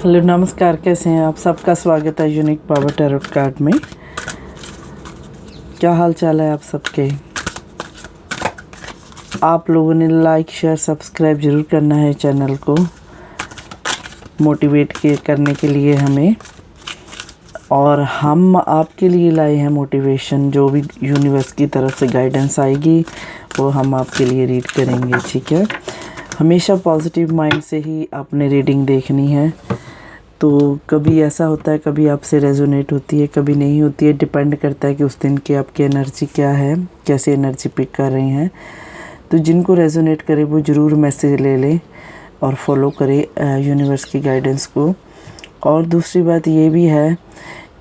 Hello नमस्कार, कैसे हैं आप? सबका स्वागत है यूनिक पावर टैरोट कार्ड में। क्या हाल चाल है आप सबके? आप लोगों ने लाइक शेयर सब्सक्राइब ज़रूर करना है चैनल को मोटिवेट करने के लिए हमें, और हम आपके लिए लाए हैं मोटिवेशन। जो भी यूनिवर्स की तरफ से गाइडेंस आएगी वो हम आपके लिए रीड करेंगे, ठीक है। हमेशा पॉजिटिव माइंड से ही आपने रीडिंग देखनी है। तो कभी ऐसा होता है, कभी आपसे रेजोनेट होती है, कभी नहीं होती है। डिपेंड करता है कि उस दिन की आपकी एनर्जी क्या है, कैसे एनर्जी पिक कर रही हैं। तो जिनको रेजोनेट करे वो ज़रूर मैसेज ले लें और फॉलो करें यूनिवर्स की गाइडेंस को। और दूसरी बात ये भी है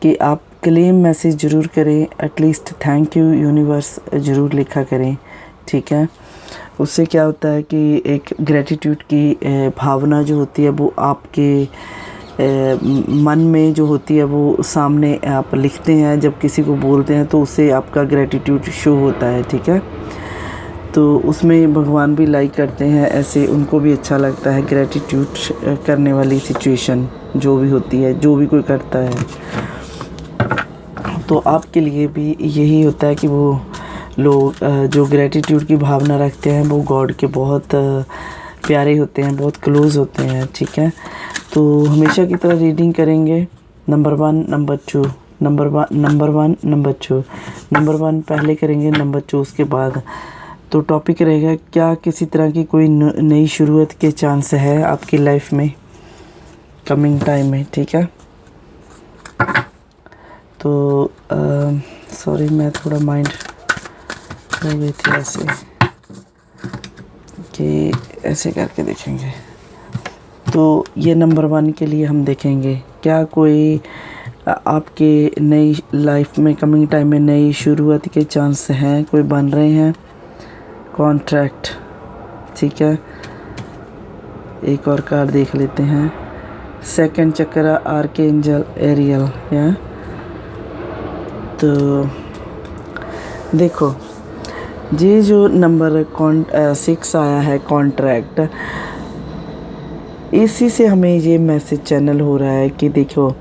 कि आप क्लेम मैसेज ज़रूर करें, एटलीस्ट थैंक यू यूनिवर्स ज़रूर लिखा करें, ठीक है। उससे क्या होता है कि एक ग्रेटिट्यूड की भावना जो होती है वो आपके मन में जो होती है वो सामने आप लिखते हैं, जब किसी को बोलते हैं तो उससे आपका ग्रेटिट्यूड शो होता है, ठीक है। तो उसमें भगवान भी लाइक करते हैं, ऐसे उनको भी अच्छा लगता है ग्रेटिट्यूड करने वाली सिचुएशन जो भी होती है, जो भी कोई करता है। तो आपके लिए भी यही होता है कि वो लोग जो ग्रेटिट्यूड की भावना रखते हैं वो गॉड के बहुत प्यारे होते हैं, बहुत क्लोज़ होते हैं, ठीक है। तो हमेशा की तरह रीडिंग करेंगे। Number one, number two, number one, number one पहले करेंगे, नंबर टू उसके बाद। तो टॉपिक रहेगा, क्या किसी तरह की कोई नई शुरुआत के चांस है आपकी लाइफ में कमिंग टाइम में, ठीक है। तो सॉरी, मैं थोड़ा माइंड हो गई थी ऐसे कि ऐसे करके देखेंगे। तो ये नंबर वन के लिए हम देखेंगे, क्या कोई आपके नई लाइफ में कमिंग टाइम में नई शुरुआत के चांस हैं, कोई बन रहे हैं कॉन्ट्रैक्ट, ठीक है। एक और कार्ड देख लेते हैं, सेकंड चक्र आर्कएंजल एरियल, या तो देखो ये जो नंबर 6 आया है कॉन्ट्रैक्ट, इसी से हमें ये मैसेज चैनल हो रहा है कि देखो,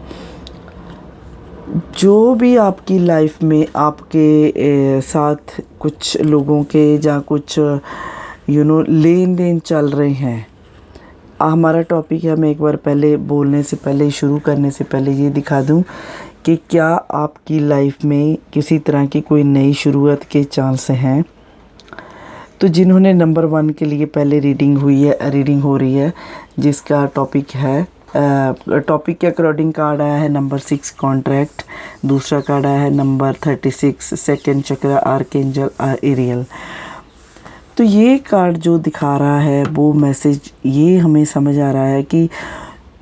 जो भी आपकी लाइफ में आपके साथ कुछ लोगों के या कुछ लेन देन चल रहे हैं। हमारा टॉपिक है, मैं एक बार पहले बोलने से पहले, शुरू करने से पहले ये दिखा दूं कि क्या आपकी लाइफ में किसी तरह की कोई नई शुरुआत के चांस हैं। तो जिन्होंने नंबर वन के लिए पहले रीडिंग हो रही है, जिसका टॉपिक है, टॉपिक के अकॉर्डिंग कार्ड आया है नंबर 6 कॉन्ट्रैक्ट, दूसरा कार्ड आया है नंबर 36 सेकंड चक्र आर्कएंजल एरियल। तो ये कार्ड जो दिखा रहा है वो मैसेज ये हमें समझ आ रहा है कि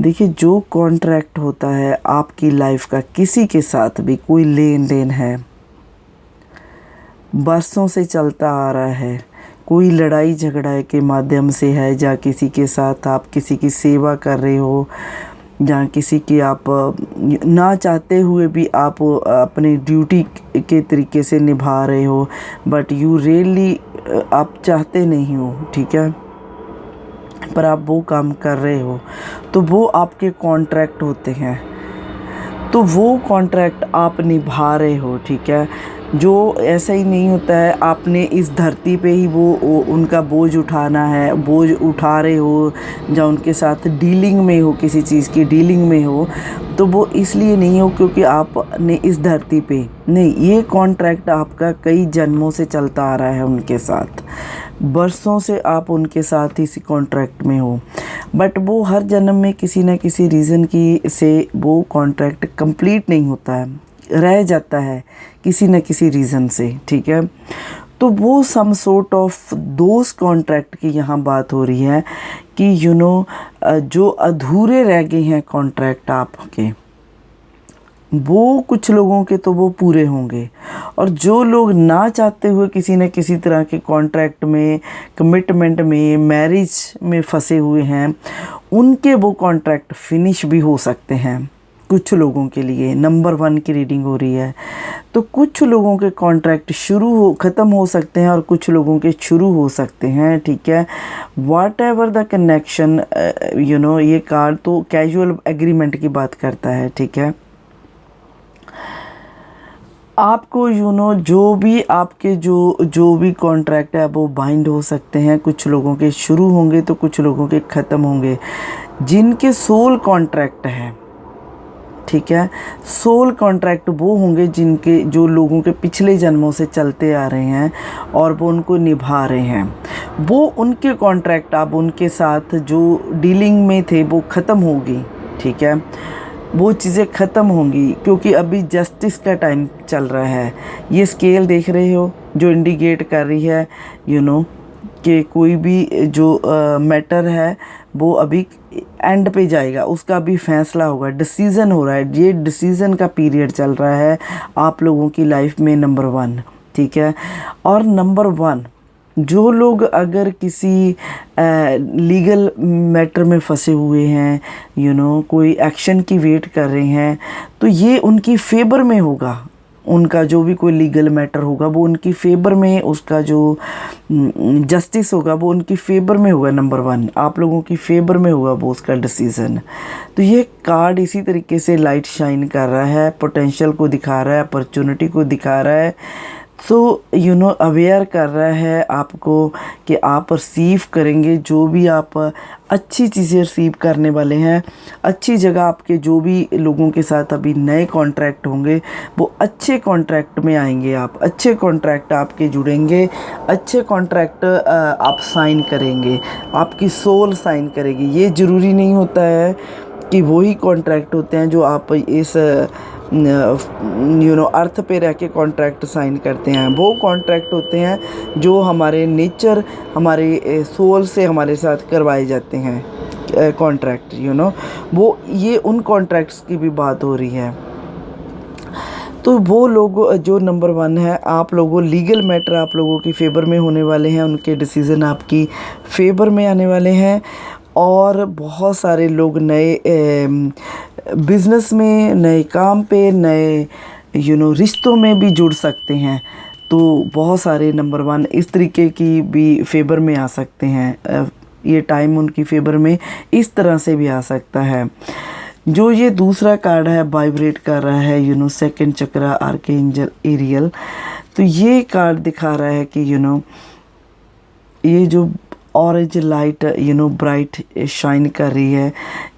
देखिए, जो कॉन्ट्रैक्ट होता है आपकी लाइफ का, किसी के साथ भी कोई लेन देन है, बरसों से चलता आ रहा है, कोई लड़ाई झगड़ा के माध्यम से है, या किसी के साथ आप किसी की सेवा कर रहे हो, या किसी की आप ना चाहते हुए भी आप अपनी ड्यूटी के तरीके से निभा रहे हो, बट यू रियली आप चाहते नहीं हो, ठीक है, पर आप वो काम कर रहे हो, तो वो आपके कॉन्ट्रैक्ट होते हैं। तो वो कॉन्ट्रैक्ट आप निभा रहे हो, ठीक है। जो ऐसा ही नहीं होता है आपने इस धरती पे ही वो उनका बोझ उठाना है, बोझ उठा रहे हो, या उनके साथ डीलिंग में हो, किसी चीज़ की डीलिंग में हो, तो वो इसलिए नहीं हो क्योंकि आपने इस धरती पे नहीं, ये कॉन्ट्रैक्ट आपका कई जन्मों से चलता आ रहा है उनके साथ, बरसों से आप उनके साथ इसी कॉन्ट्रैक्ट में हो, बट वो हर जन्म में किसी न किसी रीज़न की से वो कॉन्ट्रैक्ट कंप्लीट नहीं होता है, रह जाता है किसी न किसी रीज़न से, ठीक है। तो वो some sort of those contract की यहाँ बात हो रही है कि जो अधूरे रह गए हैं कॉन्ट्रैक्ट आपके, वो कुछ लोगों के तो वो पूरे होंगे, और जो लोग ना चाहते हुए किसी न किसी तरह के कॉन्ट्रैक्ट में, कमिटमेंट में, मैरिज में फंसे हुए हैं, उनके वो कॉन्ट्रैक्ट फिनिश भी हो सकते हैं। कुछ लोगों के लिए नंबर 1 की रीडिंग हो रही है। तो कुछ लोगों के कॉन्ट्रैक्ट ख़त्म हो सकते हैं और कुछ लोगों के शुरू हो सकते हैं, ठीक है। वाट एवर द कनेक्शन, ये कार्ड तो कैजुअल एग्रीमेंट की बात करता है, ठीक है। आपको जो भी आपके जो भी कॉन्ट्रैक्ट है वो बाइंड हो सकते हैं। कुछ लोगों के शुरू होंगे तो कुछ लोगों के ख़त्म होंगे। जिनके सोल कॉन्ट्रैक्ट है, ठीक है, सोल कॉन्ट्रैक्ट वो होंगे जो लोगों के पिछले जन्मों से चलते आ रहे हैं और वो उनको निभा रहे हैं। वो उनके कॉन्ट्रैक्ट अब उनके साथ जो डीलिंग में थे वो ख़त्म होगी, ठीक है। वो चीज़ें ख़त्म होंगी क्योंकि अभी जस्टिस का टाइम चल रहा है। ये स्केल देख रहे हो जो इंडिकेट कर रही है कि कोई भी जो मैटर है वो अभी एंड पे जाएगा, उसका अभी फैसला होगा, डिसीज़न हो रहा है। ये डिसीज़न का पीरियड चल रहा है आप लोगों की लाइफ में, नंबर 1, ठीक है। और नंबर 1, जो लोग अगर किसी लीगल मैटर में फंसे हुए हैं, कोई एक्शन की वेट कर रहे हैं, तो ये उनकी फेवर में होगा। उनका जो भी कोई लीगल मैटर होगा वो उनकी फेवर में, उसका जो जस्टिस होगा वो उनकी फेवर में होगा। नंबर 1 आप लोगों की फेवर में होगा वो उसका डिसीज़न। तो ये कार्ड इसी तरीके से लाइट शाइन कर रहा है, पोटेंशियल को दिखा रहा है, अपॉर्चुनिटी को दिखा रहा है। सो अवेयर कर रहा है आपको कि आप रिसीव करेंगे जो भी आप अच्छी चीज़ें रिसीव करने वाले हैं। अच्छी जगह आपके जो भी लोगों के साथ अभी नए कॉन्ट्रैक्ट होंगे वो अच्छे कॉन्ट्रैक्ट में आएंगे। आप अच्छे कॉन्ट्रैक्ट आपके जुड़ेंगे, अच्छे कॉन्ट्रैक्ट आप साइन करेंगे, आपकी सोल साइन करेगी। ये ज़रूरी नहीं होता है कि वही कॉन्ट्रैक्ट होते हैं जो आप इस अर्थ पे रह के कॉन्ट्रैक्ट साइन करते हैं। वो कॉन्ट्रैक्ट होते हैं जो हमारे नेचर, हमारे सोल से हमारे साथ करवाए जाते हैं कॉन्ट्रैक्ट, वो ये उन कॉन्ट्रैक्ट्स की भी बात हो रही है। तो वो लोग जो नंबर 1 है, आप लोगों लीगल मैटर आप लोगों की फेवर में होने वाले हैं, उनके डिसीज़न आपकी फेवर में आने वाले हैं। और बहुत सारे लोग नए बिज़नेस में, नए काम पे, नए रिश्तों में भी जुड़ सकते हैं। तो बहुत सारे नंबर 1 इस तरीके की भी फेवर में आ सकते हैं। ये टाइम उनकी फेवर में इस तरह से भी आ सकता है। जो ये दूसरा कार्ड है वाइब्रेट कर रहा है, सेकंड चक्रा आर्कएंजल एरियल। तो ये कार्ड दिखा रहा है कि ये जो ऑरेंज लाइट ब्राइट शाइन कर रही है,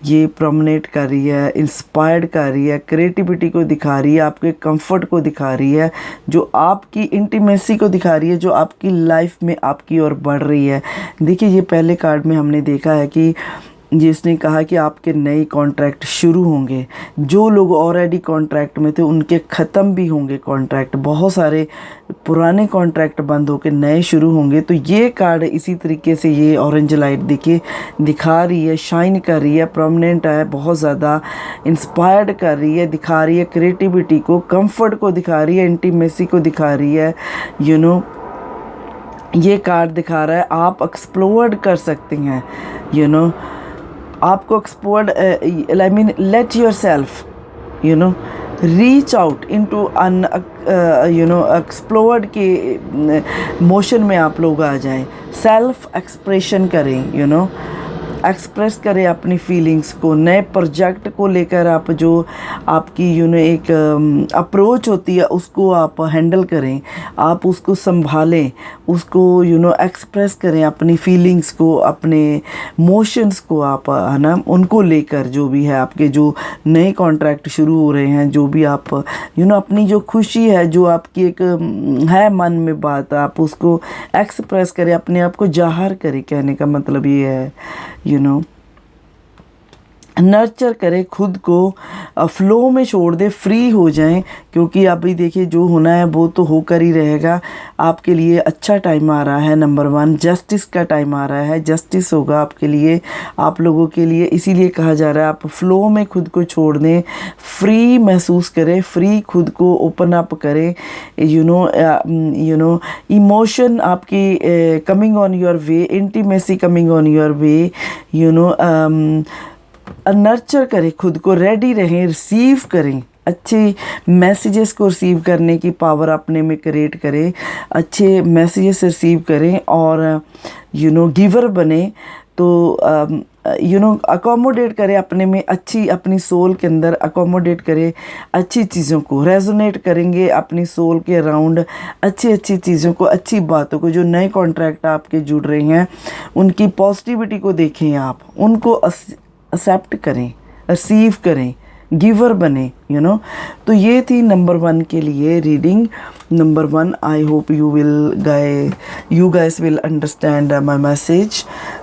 ये प्रोमिनेट कर रही है, इंस्पायर्ड कर रही है, क्रिएटिविटी को दिखा रही है, आपके कंफर्ट को दिखा रही है, जो आपकी इंटीमेसी को दिखा रही है, जो आपकी लाइफ में आपकी ओर बढ़ रही है। देखिए ये पहले कार्ड में हमने देखा है कि जिसने कहा कि आपके नए कॉन्ट्रैक्ट शुरू होंगे। जो लोग ऑलरेडी कॉन्ट्रैक्ट में थे उनके ख़त्म भी होंगे कॉन्ट्रैक्ट। बहुत सारे पुराने कॉन्ट्रैक्ट बंद होकर नए शुरू होंगे। तो ये कार्ड इसी तरीके से ये ऑरेंज लाइट देखिए दिखा रही है, शाइन कर रही है, प्रोमिनेंट है, बहुत ज़्यादा इंस्पायर्ड कर रही है, दिखा रही है क्रिएटिविटी को, कंफर्ट को दिखा रही है, इंटीमेसी को दिखा रही है। ये कार्ड दिखा रहा है आप एक्सप्लोर कर सकते हैं, आपको explore I mean let yourself reach out into unexplored के मोशन में आप लोग आ जाएं। सेल्फ एक्सप्रेशन करें, एक्सप्रेस करें अपनी फीलिंग्स को। नए प्रोजेक्ट को लेकर आप जो आपकी एक अप्रोच होती है उसको आप हैंडल करें, आप उसको संभालें, उसको एक्सप्रेस करें अपनी फीलिंग्स को, अपने मोशंस को आप, है ना, उनको लेकर जो भी है आपके जो नए कॉन्ट्रैक्ट शुरू हो रहे हैं, जो भी आप अपनी जो खुशी है, जो आपकी एक है मन में बात, आप उसको एक्सप्रेस करें, अपने आप को जाहिर करें। कहने का मतलब ये है नर्चर करें खुद को, फ़्लो में छोड़ दे, फ्री हो जाएं। क्योंकि अभी देखिए जो होना है वो तो होकर ही रहेगा। आपके लिए अच्छा टाइम आ रहा है। नंबर 1 जस्टिस का टाइम आ रहा है, जस्टिस होगा आपके लिए, आप लोगों के लिए। इसीलिए कहा जा रहा है आप फ़्लो में खुद को छोड़ दें, फ्री महसूस करें, फ्री खुद को ओपन अप करें। इमोशन आपकी coming on your way, intimacy coming on your way, nurture करें, खुद को रेडी रहें, रिसीव करें, अच्छे मैसेजेस को रिसीव करने की पावर अपने में क्रिएट करें, अच्छे मैसेजेस रिसीव करें और गिवर बने। तो अकोमोडेट करें अपने में, अच्छी अपनी सोल के अंदर अकोमोडेट करें अच्छी चीज़ों को, रेजोनेट करेंगे अपनी सोल के अराउंड अच्छी अच्छी चीज़ों को, अच्छी बातों को। जो नए कॉन्ट्रैक्ट आपके जुड़ रहे हैं उनकी पॉजिटिविटी को देखें, आप उनको एक्सेप्ट करें, रिसीव करें, गिवर बने, तो ये थी नंबर 1 के लिए reading. Number 1, I hope you guys will understand my message.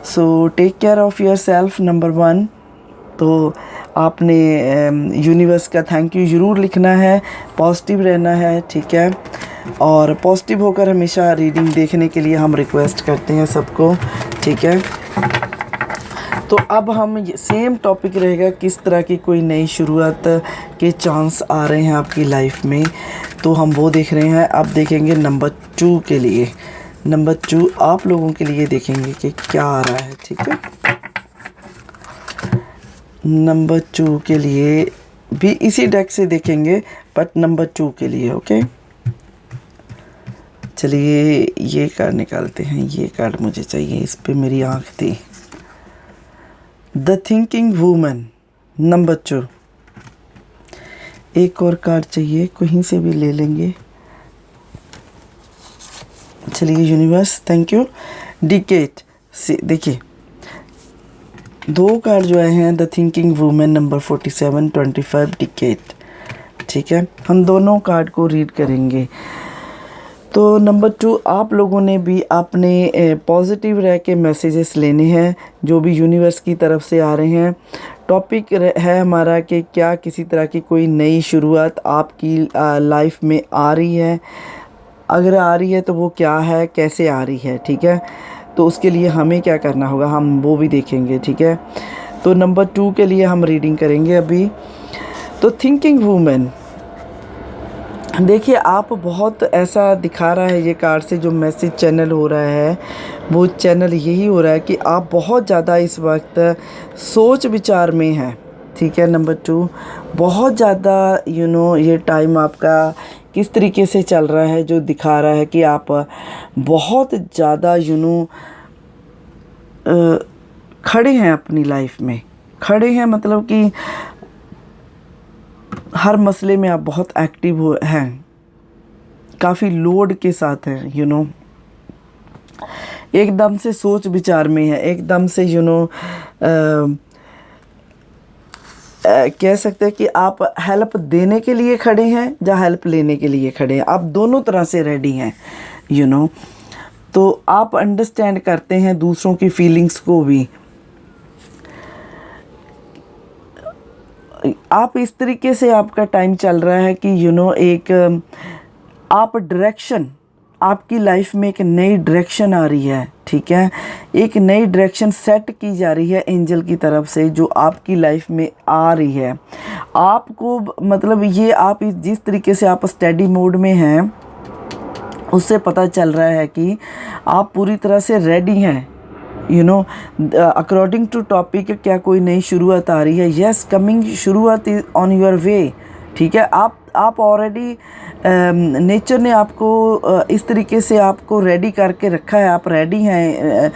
So take care of yourself, number 1। तो आपने यूनिवर्स का थैंक यू ज़रूर लिखना है, पॉजिटिव रहना है, ठीक है। और पॉजिटिव होकर हमेशा रीडिंग देखने के लिए हम रिक्वेस्ट करते हैं सबको, ठीक है। तो अब हम सेम टॉपिक रहेगा, किस तरह की कोई नई शुरुआत के चांस आ रहे हैं आपकी लाइफ में, तो हम वो देख रहे हैं। अब देखेंगे नंबर 2 के लिए। नंबर 2 आप लोगों के लिए देखेंगे कि क्या आ रहा है, ठीक है। नंबर 2 के लिए भी इसी डेक से देखेंगे, बट नंबर 2 के लिए, ओके। चलिए ये कार्ड निकालते हैं, ये कार्ड मुझे चाहिए, इस पे मेरी आँख थी। The thinking woman, number 2। एक और कार्ड चाहिए, कहीं से भी ले लेंगे। चलिए यूनिवर्स, थैंक यू। डिकेट से देखिए 2 कार्ड जो आए हैं, the thinking woman number 47, 25, decade, ठीक है। हम दोनों कार्ड को रीड करेंगे। तो नंबर 2 आप लोगों ने भी अपने पॉजिटिव रह के मैसेजेस लेने हैं जो भी यूनिवर्स की तरफ से आ रहे हैं। टॉपिक है हमारा कि क्या किसी तरह की कोई नई शुरुआत आपकी लाइफ में आ रही है, अगर आ रही है तो वो क्या है, कैसे आ रही है, ठीक है। तो उसके लिए हमें क्या करना होगा हम वो भी देखेंगे, ठीक है। तो नंबर 2 के लिए हम रीडिंग करेंगे अभी। तो थिंकिंग वूमेन, देखिए आप बहुत ऐसा दिखा रहा है ये कार्ड से, जो मैसेज चैनल हो रहा है वो चैनल यही हो रहा है कि आप बहुत ज़्यादा इस वक्त सोच विचार में हैं, ठीक है। नंबर 2 बहुत ज़्यादा ये टाइम आपका किस तरीके से चल रहा है, जो दिखा रहा है कि आप बहुत ज़्यादा खड़े हैं अपनी लाइफ में, खड़े हैं मतलब कि हर मसले में आप बहुत एक्टिव हैं, काफ़ी लोड के साथ हैं, एकदम से सोच विचार में है, एकदम से कह सकते हैं कि आप हेल्प देने के लिए खड़े हैं या हेल्प लेने के लिए खड़े हैं, आप दोनों तरह से रेडी हैं, तो आप अंडरस्टैंड करते हैं दूसरों की फीलिंग्स को भी। आप इस तरीके से आपका टाइम चल रहा है कि एक आप डायरेक्शन, आपकी लाइफ में एक नई डायरेक्शन आ रही है, ठीक है। एक नई डायरेक्शन सेट की जा रही है एंजल की तरफ से, जो आपकी लाइफ में आ रही है। आपको मतलब ये आप जिस तरीके से आप स्टडी मोड में हैं उससे पता चल रहा है कि आप पूरी तरह से रेडी हैं, अकॉर्डिंग टू टॉपिक। क्या कोई नई शुरुआत आ रही है? यस, कमिंग शुरुआत इज ऑन योर वे, ठीक है। आप ऑलरेडी नेचर ने आपको इस तरीके से आपको रेडी करके रखा है, आप रेडी हैं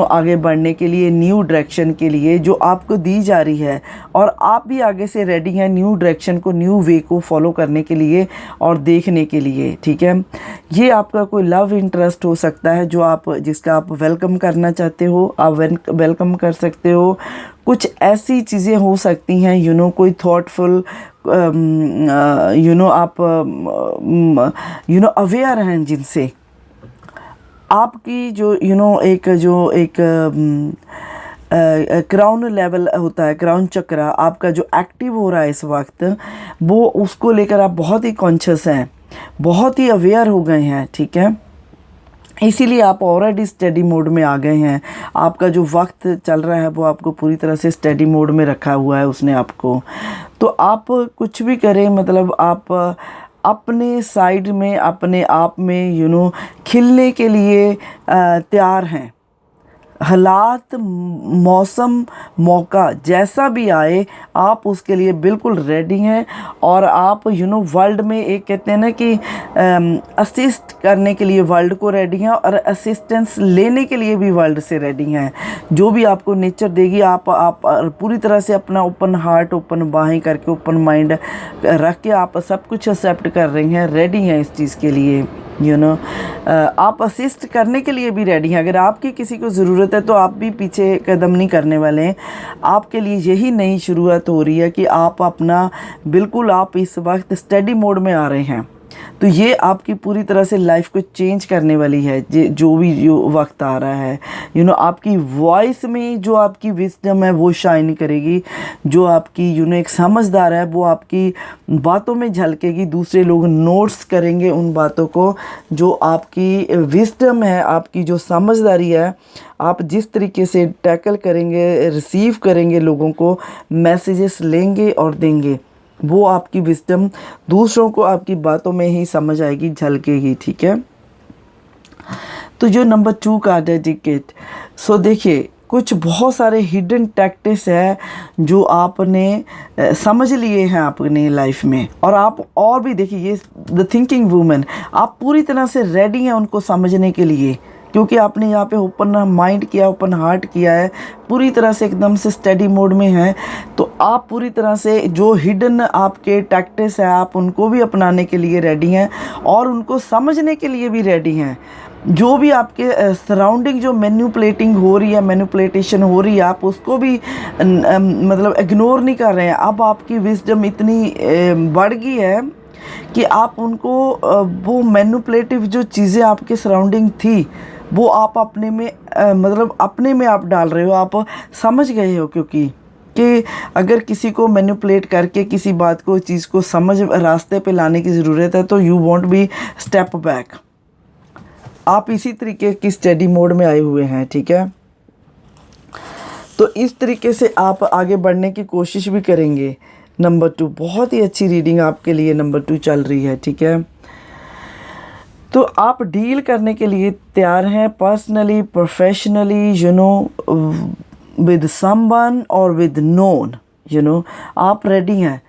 आगे बढ़ने के लिए, न्यू डायरेक्शन के लिए जो आपको दी जा रही है, और आप भी आगे से रेडी हैं न्यू डायरेक्शन को, न्यू वे को फॉलो करने के लिए और देखने के लिए, ठीक है। ये आपका कोई लव इंटरेस्ट हो सकता है जिसका आप वेलकम करना चाहते हो, आप वेलकम कर सकते हो। कुछ ऐसी चीज़ें हो सकती हैं कोई थॉटफुल आप अवेयर हैं जिनसे आपकी एक क्राउन लेवल होता है, क्राउन चक्र आपका जो एक्टिव हो रहा है इस वक्त, वो उसको लेकर आप बहुत ही कॉन्शियस हैं, बहुत ही अवेयर हो गए हैं, ठीक है। इसीलिए आप ऑलरेडी स्टडी मोड में आ गए हैं। आपका जो वक्त चल रहा है वो आपको पूरी तरह से स्टडी मोड में रखा हुआ है उसने आपको। तो आप कुछ भी करें, मतलब आप अपने साइड में, अपने आप में खिलने के लिए तैयार हैं, हालात, मौसम, मौका जैसा भी आए आप उसके लिए बिल्कुल रेडी हैं। और आप वर्ल्ड में एक कहते हैं ना कि असिस्ट करने के लिए वर्ल्ड को रेडी हैं और असिस्टेंस लेने के लिए भी वर्ल्ड से रेडी हैं। जो भी आपको नेचर देगी आप पूरी तरह से अपना ओपन हार्ट, ओपन बाहें करके, ओपन माइंड रख के आप सब कुछ एक्सेप्ट कर रही हैं, रेडी हैं इस चीज़ के लिए। आप असिस्ट करने के लिए भी रेडी हैं। अगर आपकी किसी को ज़रूरत है तो आप भी पीछे कदम नहीं करने वाले हैं। आपके लिए यही नई शुरुआत हो रही है कि आप अपना बिल्कुल आप इस वक्त स्टडी मोड में आ रहे हैं। तो ये आपकी पूरी तरह से लाइफ को चेंज करने वाली है जो वक्त आ रहा है। आपकी वॉइस में जो आपकी विजडम है वो शाइन करेगी। जो आपकी एक समझदार है वो आपकी बातों में झलकेगी। दूसरे लोग नोट्स करेंगे उन बातों को। जो आपकी विजडम है, आपकी जो समझदारी है, आप जिस तरीके से टैकल करेंगे, रिसीव करेंगे, लोगों को मैसेजेस लेंगे और देंगे, वो आपकी विजडम दूसरों को आपकी बातों में ही समझ आएगी, झलकेगी। ठीक है। तो जो नंबर 2 का डेडिकेट, सो देखिए कुछ बहुत सारे हिडन टैक्टिक्स है जो आपने समझ लिए हैं अपनी लाइफ में। और आप और भी देखिए, ये द थिंकिंग वूमेन, आप पूरी तरह से रेडी हैं उनको समझने के लिए, क्योंकि आपने यहाँ पे ओपन माइंड किया, ओपन हार्ट किया है, पूरी तरह से एकदम से स्टडी मोड में है। तो आप पूरी तरह से जो हिडन आपके टैक्टिक्स है आप उनको भी अपनाने के लिए रेडी हैं और उनको समझने के लिए भी रेडी हैं। जो भी आपके सराउंडिंग जो मैनिपुलेटिंग हो रही है, मैनिपुलेटेशन हो रही है, आप उसको भी मतलब इग्नोर नहीं कर रहे हैं। अब आपकी विजडम इतनी बढ़ गई है कि आप उनको वो मैनिपुलेटिव जो चीज़ें आपके सराउंडिंग थी वो आप अपने में मतलब अपने में आप डाल रहे हो। आप समझ गए हो क्योंकि कि अगर किसी को मैनिपुलेट करके किसी बात को, चीज़ को समझ रास्ते पे लाने की ज़रूरत है तो you want be step back. आप इसी तरीके की स्टडी मोड में आए हुए हैं। ठीक है। तो इस तरीके से आप आगे बढ़ने की कोशिश भी करेंगे। नंबर 2 बहुत ही अच्छी रीडिंग आपके लिए नंबर 2 चल रही है। ठीक है। तो आप डील करने के लिए तैयार हैं पर्सनली, प्रोफेशनली, विद समवन और विद नोन, आप रेडी हैं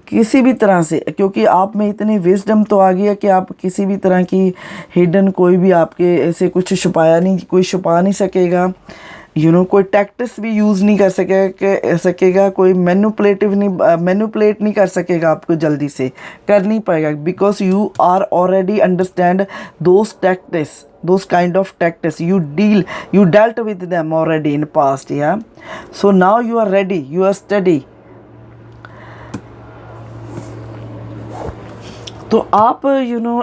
किसी भी तरह से, क्योंकि आप में इतनी विजडम तो आ गई है कि आप किसी भी तरह की हिडन, कोई भी आपके ऐसे कुछ कोई छुपा नहीं सकेगा। कोई टैक्टिक्स भी यूज़ नहीं कर सकेगा, कोई मैनिपुलेट नहीं कर सकेगा, आपको जल्दी से कर नहीं पाएगा, because you are already understand those tactics, those kind of tactics, you dealt with them already in past, yeah. So now you are ready, you are steady. तो आप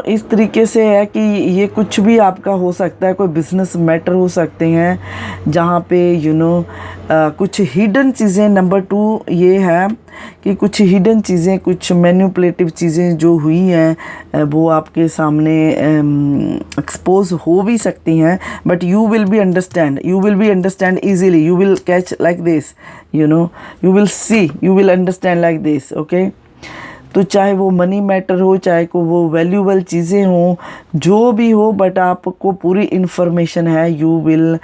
इस तरीके से है कि ये कुछ भी आपका हो सकता है, कोई बिज़नेस मैटर हो सकते हैं जहाँ पे कुछ हिडन चीज़ें। नंबर 2 ये है कि कुछ हिडन चीज़ें, कुछ मैनिपुलेटिव चीज़ें जो हुई हैं वो आपके सामने एक्सपोज हो भी सकती हैं, but you will be understand easily, you will catch like this, you will see, you will understand like this. Okay. तो चाहे वो मनी मैटर हो, चाहे को वो वैल्यूबल चीज़ें हों, जो भी हो, बट आपको पूरी इन्फॉर्मेशन है। यू विल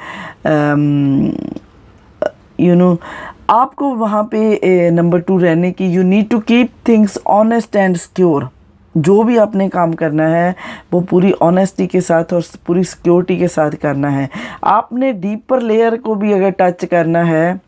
आपको वहाँ पे नंबर 2 रहने की, you need to keep things honest and secure. जो भी आपने काम करना है वो पूरी ऑनेस्टी के साथ और पूरी सिक्योरिटी के साथ करना है। आपने डीपर लेयर को भी अगर टच करना है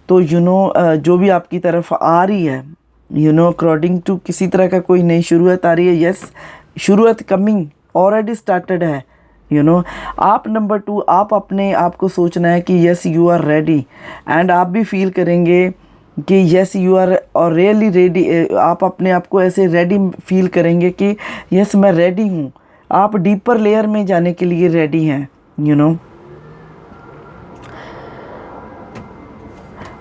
तो जो भी आपकी तरफ आ रही है, अकॉर्डिंग टू किसी तरह का कोई नई शुरुआत आ रही है, यस, शुरुआत कमिंग ऑलरेडी स्टार्टेड है। आप नंबर 2, आप अपने आप को सोचना है कि yes you are ready, and आप भी फील करेंगे कि यस यू आर और रियली रेडी। आप अपने आप को ऐसे रेडी फील करेंगे कि यस मैं रेडी हूँ। आप डीपर लेयर में जाने के लिए रेडी हैं।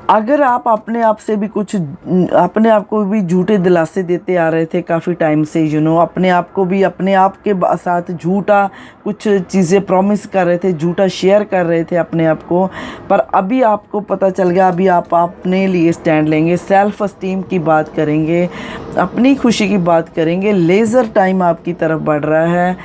अगर आप अपने आप से भी कुछ, अपने आप को भी झूठे दिलासे देते आ रहे थे काफ़ी टाइम से, अपने आप को भी अपने आप के साथ झूठा कुछ चीज़ें प्रॉमिस कर रहे थे, झूठा शेयर कर रहे थे अपने आप को, पर अभी आपको पता चल गया, अभी आप अपने लिए स्टैंड लेंगे, सेल्फ एस्टीम की बात करेंगे, अपनी खुशी की बात करेंगे, लेज़र टाइम आपकी तरफ बढ़ रहा है,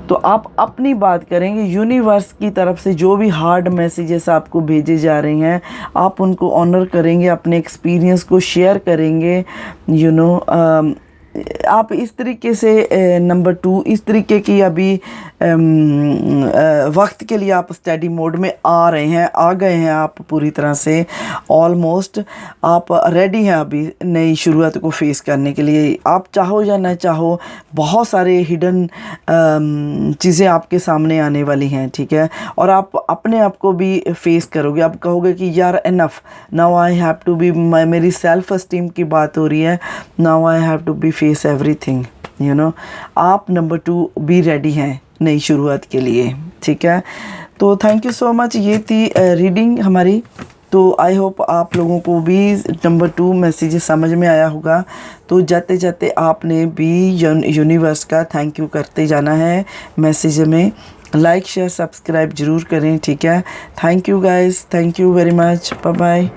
तो आप अपनी बात करेंगे। यूनिवर्स की तरफ से जो भी हार्ड मैसेजेस आपको भेजे जा रहे हैं, आप उनको ऑनर करेंगे, अपने एक्सपीरियंस को शेयर करेंगे, आप इस तरीके से नंबर 2 इस तरीके की अभी वक्त के लिए आप स्टडी मोड में आ रहे हैं, आ गए हैं आप पूरी तरह से, ऑलमोस्ट आप रेडी हैं अभी नई शुरुआत को फेस करने के लिए। आप चाहो या ना चाहो, बहुत सारे हिडन चीज़ें आपके सामने आने वाली हैं, ठीक है, और आप अपने आप को भी फेस करोगे। आप कहोगे कि यार enough, now I have to be, मेरी सेल्फ एस्टीम की बात हो रही है, now I have to be face everything, आप नंबर 2 भी रेडी हैं नई शुरुआत के लिए, ठीक है। तो थैंक यू सो मच, ये थी रीडिंग हमारी। तो आई होप आप लोगों को भी नंबर 2 मैसेज समझ में आया होगा। तो जाते जाते आपने भी यूनिवर्स का थैंक यू करते जाना है, मैसेज में लाइक शेयर सब्सक्राइब ज़रूर करें, ठीक है। Thank you guys, thank you very much, bye bye.